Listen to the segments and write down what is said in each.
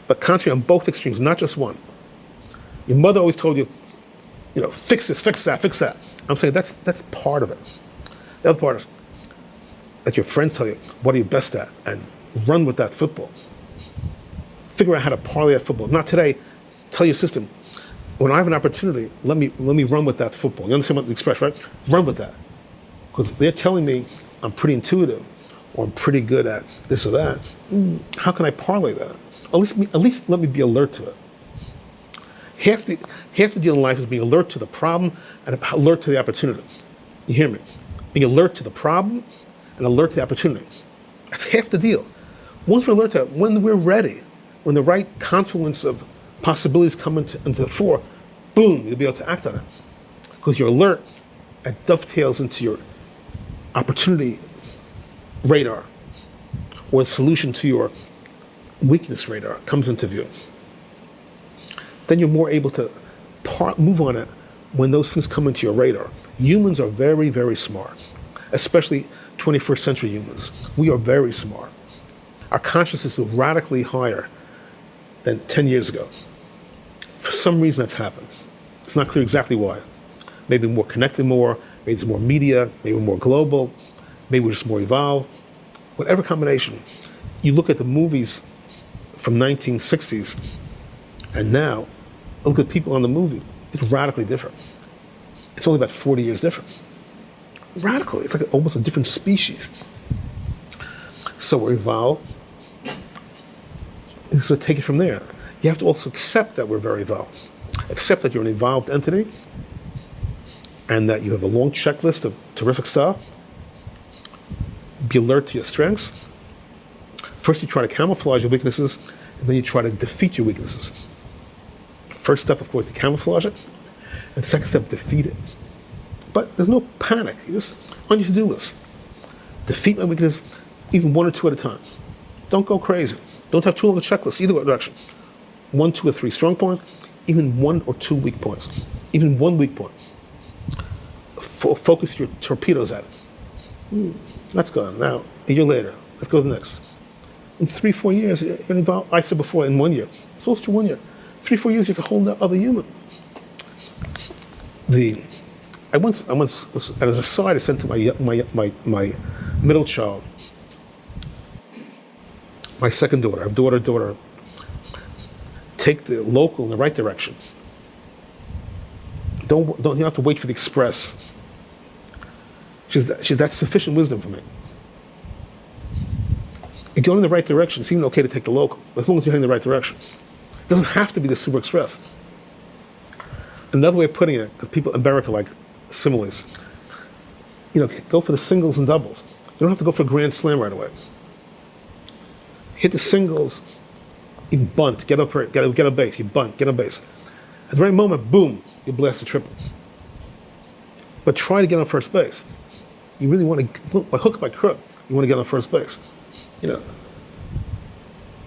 but concentrate on both extremes, not just one. Your mother always told you, fix this, fix that, fix that. I'm saying that's part of it. The other part is that your friends tell you, what are you best at? And run with that football. Figure out how to parlay that football. Not today, tell your system, when I have an opportunity, let me run with that football. You understand what the expression, right? Run with that. Because they're telling me I'm pretty intuitive, or I'm pretty good at this or that. How can I parlay that? At least let me be alert to it. Half the deal in life is being alert to the problem and alert to the opportunity. You hear me? Being alert to the problem and alert to the opportunity. That's half the deal. Once we're alert to it, when we're ready, when the right confluence of possibilities come into the fore, boom, you'll be able to act on it. Because you're alert, it dovetails into your opportunity radar, or the solution to your weakness radar comes into view. Then you're more able to move on it when those things come into your radar. Humans are very, very smart, especially 21st century humans. We are very smart. Our consciousness is radically higher than 10 years ago. For some reason that's happened. It's not clear exactly why. Maybe we're more connected more, maybe it's more media, maybe we're more global, maybe we're just more evolved. Whatever combination. You look at the movies from 1960s and now, look at people on the movie. It's radically different. It's only about 40 years different. Radically. It's like almost a different species. So we're evolved. And so take it from there. You have to also accept that we're very evolved. Accept that you're an evolved entity and that you have a long checklist of terrific stuff. Be alert to your strengths. First you try to camouflage your weaknesses, and then you try to defeat your weaknesses. First step, of course, to camouflage it, and second step, defeat it. But there's no panic. You just on your to-do list. Defeat my weakness, even one or two at a time. Don't go crazy. Don't have too long a checklist, either direction. 1, 2, or 3 strong points, even 1 or 2 weak points. Even 1 weak point. Focus your torpedoes at it. That's gone. Now, a year later, let's go to the next. In 3, 4 years, you're involved. I said before, in 1 year. So it's 1 year. 3, 4 years, you can hold that other human. I once, as an aside, I said to my middle child, my second daughter, I have daughter, take the local in the right direction. Don't you have to wait for the express. That's sufficient wisdom for me. You're going in the right direction. It's even okay to take the local, as long as you're heading in the right direction. It doesn't have to be the super express. Another way of putting it, because people in America like similes, go for the singles and doubles. You don't have to go for a grand slam right away. Hit the singles, you bunt, get up for it, get a base, you bunt, get a base. At the right moment, boom, you blast a triple. But try to get on first base. You really want to, by hook, by crook, you want to get on first base. And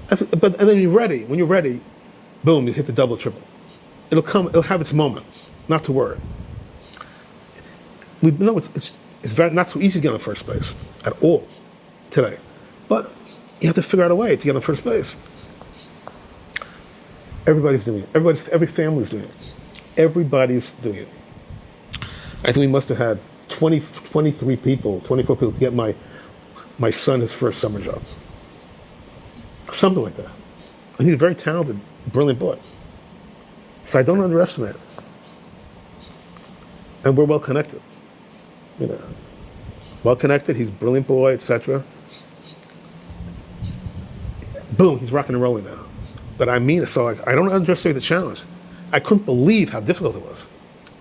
then you're ready. When you're ready, boom, you hit the double, triple. It'll have its moment, not to worry. We know it's very not so easy to get on first base at all today. But you have to figure out a way to get on first base. Everybody's doing it. Every family's doing it. Everybody's doing it. I think we must have had 24 people to get my son his first summer job. Something like that. And he's a very talented, brilliant boy. So I don't underestimate it. And we're well connected. Well connected, he's a brilliant boy, etc. Boom, he's rocking and rolling now. But I mean it, so I don't underestimate the challenge. I couldn't believe how difficult it was.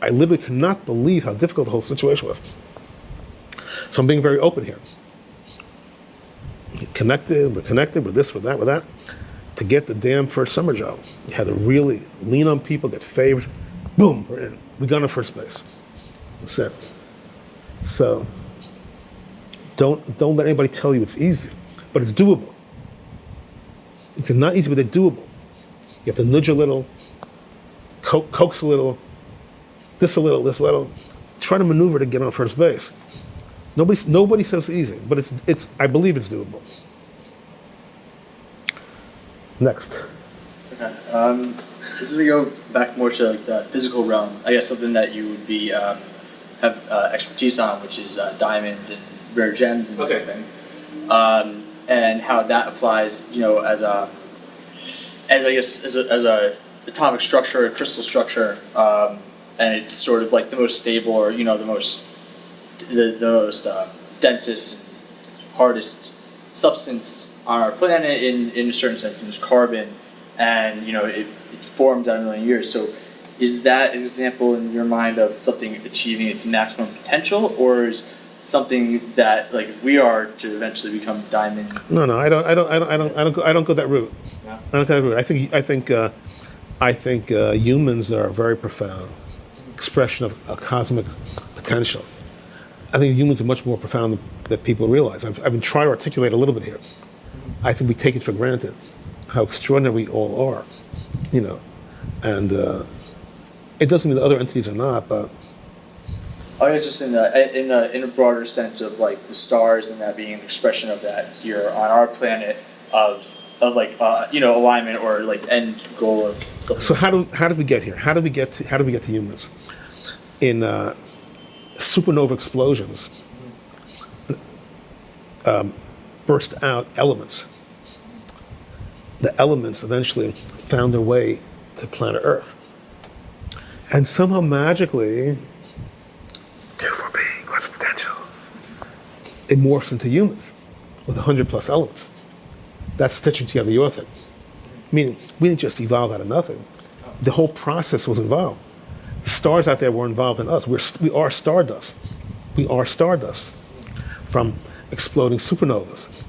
I literally could not believe how difficult the whole situation was. So I'm being very open here. We're connected with this, with that. To get the damn first summer job, you had to really lean on people, get favors. Boom, we're in. We got on first base. That's it. So don't let anybody tell you it's easy, but it's doable. It's not easy, but it's doable. You have to nudge a little, coax a little, this a little. Try to maneuver to get on first base. Nobody says it's easy, but it's. I believe it's doable. Next. Okay. This is going to go back more to like the physical realm. I guess something that you would be have expertise on, which is diamonds and rare gems and something, and how that applies, as I guess as a atomic structure, a crystal structure, and it's sort of like the most stable, or the most densest, hardest substance on our planet in a certain sense, and there's carbon, and it formed out a million years. So is that an example in your mind of something achieving its maximum potential, or is something that, like, if we are to eventually become diamonds? No, I don't go that route. Yeah. I don't go that route. I think humans are a very profound expression of a cosmic potential. I think humans are much more profound than people realize. I've been trying to articulate a little bit here. I think we take it for granted how extraordinary we all are, and it doesn't mean that other entities are not, but I was just in a broader sense of like the stars and that being an expression of that here on our planet of like alignment or like end goal of something. So how did we get here? How did we get to humans? In supernova explosions, burst out elements. The elements eventually found their way to planet Earth, and somehow magically, therefore being cosmic potential, it morphs into humans with 100+ elements. That's stitching together your thing. Meaning, we didn't just evolve out of nothing. The whole process was involved. The stars out there were involved in us. We are stardust. We are stardust from exploding supernovas.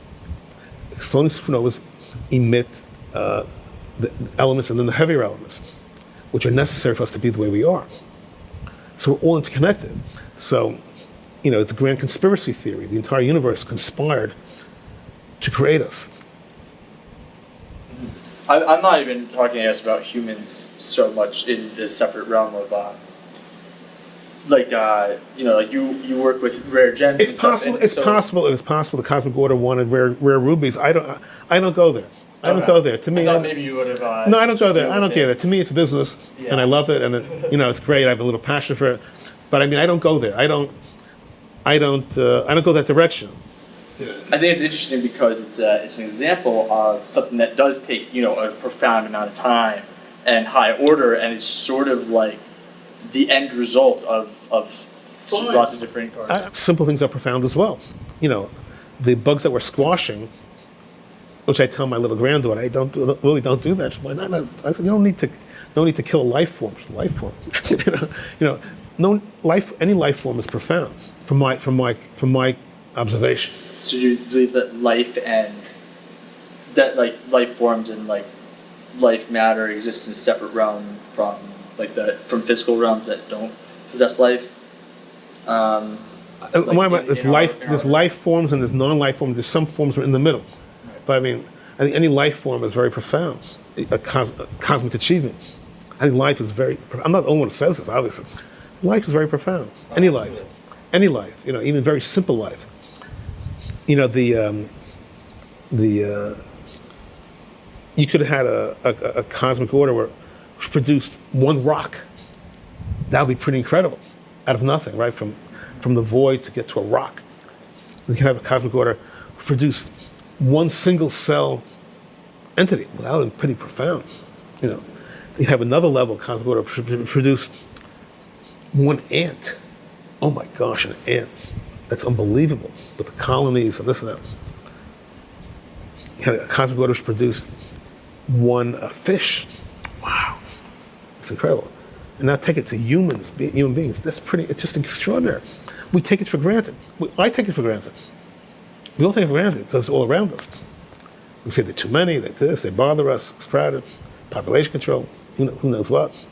Exploding supernovas emit the elements and then the heavier elements, which are necessary for us to be the way we are. So we're all interconnected. So, the grand conspiracy theory, the entire universe conspired to create us. I'm not even talking, I guess, about humans so much in a separate realm of, like you work with rare gems. It's possible. It's possible the cosmic order wanted rare rubies. I don't go there. I don't go there. To me, I thought maybe you would have. No, I don't go there. I don't get it. To me, it's business, and I love it, and it's great. I have a little passion for it, but I don't go there. I don't go that direction. I think it's interesting because it's an example of something that does take a profound amount of time and high order, and it's sort of like the end result of lots of different cards. Simple things are profound as well. The bugs that we're squashing, which I tell my little granddaughter, I don't do that. She's like, no. I said, you don't need to kill life forms. No life. Any life form is profound from my observation. So you believe that life forms and like life matter exist in a separate realm from physical realms that don't possess life? There's life forms and there's non-life forms. There's some forms that are in the middle. Right. But I think any life form is very profound, a cosmic achievement. I think life is very. I'm not the only one who says this, obviously. Life is very profound. Any life, even very simple life. You could have had a cosmic order which produced one rock. That would be pretty incredible, out of nothing, right? From the void to get to a rock. You can have a cosmic order produce one single cell entity. Well, that would be pretty profound. You have another level cosmic order produce one ant. Oh my gosh, an ant. That's unbelievable, with the colonies and this and that. You had a cosmic order which produced one fish. Wow, it's incredible. And now take it to human beings. It's just extraordinary. We take it for granted. I take it for granted. We all take it for granted because it's all around us. We say they're too many, they're this, they bother us, it's crowded, population control, who knows what.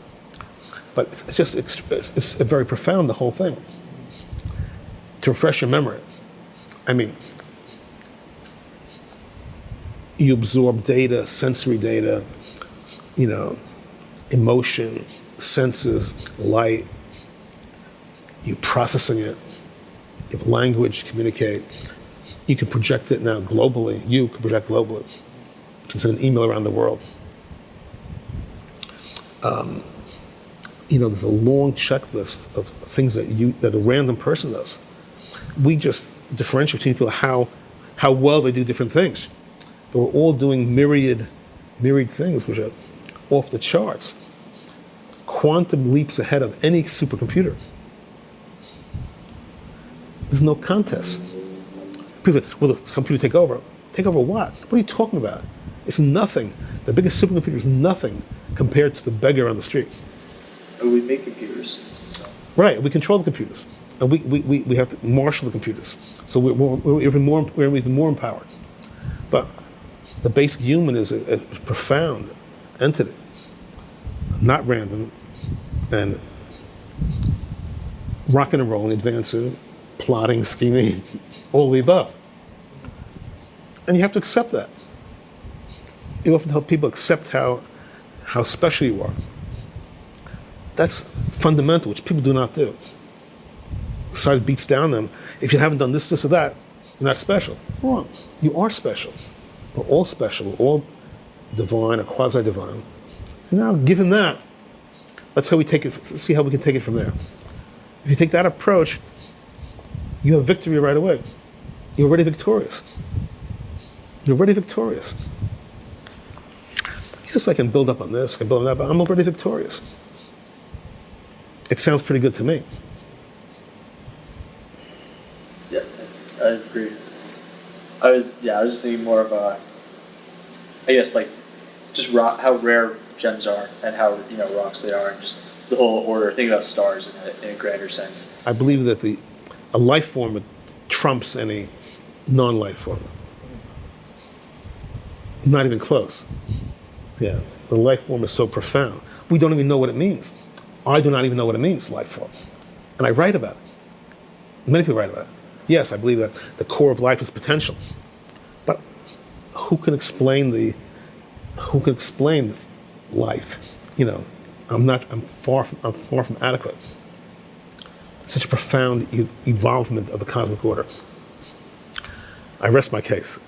But it's very profound, the whole thing. To refresh your memory, you absorb data, sensory data, emotion, senses, light. You're processing it. You have language, communicate. You can project it now globally. You can project globally. You can send an email around the world. There's a long checklist of things that a random person does. We just differentiate between people how well they do different things. But we're all doing myriad things which are off the charts. Quantum leaps ahead of any supercomputer. There's no contest. People say, will the computer take over? Take over what? What are you talking about? It's nothing. The biggest supercomputer is nothing compared to the beggar on the street. We make computers. So. Right, we control the computers. And we have to marshal the computers. So we're even more empowered. But the basic human is a profound entity, not random, and rocking and rolling, advancing, plotting, scheming, all of the above. And you have to accept that. You often help people accept how special you are. That's fundamental, which people do not do. Society beats down them. If you haven't done this, or that, you're not special. Wrong. You are special. We're all special. We're all divine or quasi-divine. Now, given that, let's see how we can take it from there. If you take that approach, you have victory right away. You're already victorious. You're already victorious. Yes, I can build up on this, I can build on that, but I'm already victorious. It sounds pretty good to me. Yeah, I agree. I was just thinking more of I guess like just how rare gems are and how rocks they are, and just the whole order. Think about stars in a grander sense. I believe that a life form trumps any non-life form. Not even close. Yeah, the life form is so profound. We don't even know what it means. I do not even know what it means, life form. And I write about it. Many people write about it. Yes, I believe that the core of life is potential. But who can explain life? I'm far from adequate. Such a profound evolvement of the cosmic order. I rest my case.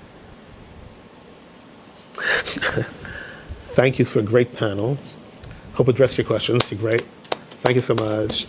Thank you for a great panel. Hope it addressed your questions. You're great. Thank you so much.